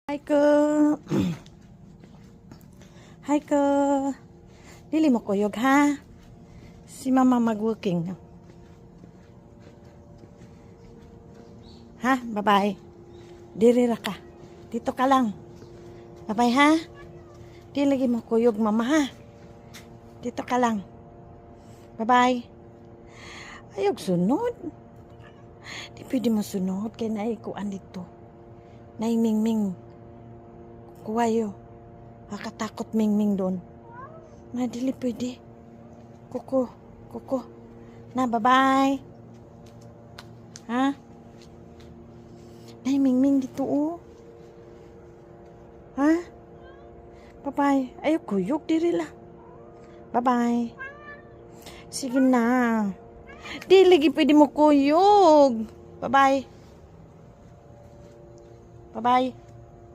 Hi ko. Hi ko. Dili mo kuyog ha. Si mama mag-working. Ha? Bye-bye. Diri ra ka. Dito ka lang. Bye-bye ha. Di lagi mo kuyog mama ha. Dito ka lang. Bye-bye. Ayog sunod. Di pwede mo sunod. Kaya naikuan dito. Naimingming. Kuwayo. Hakatakot mingming doon. Madili pwede. Kuko. Na, bye-bye. Ha? Naimingming dito, oh. Ha? Bye-bye. Ayaw kuyog, diri lang. Bye-bye. Sige na. Di lagi pwede mo kuyog. Bye-bye. Bye-bye.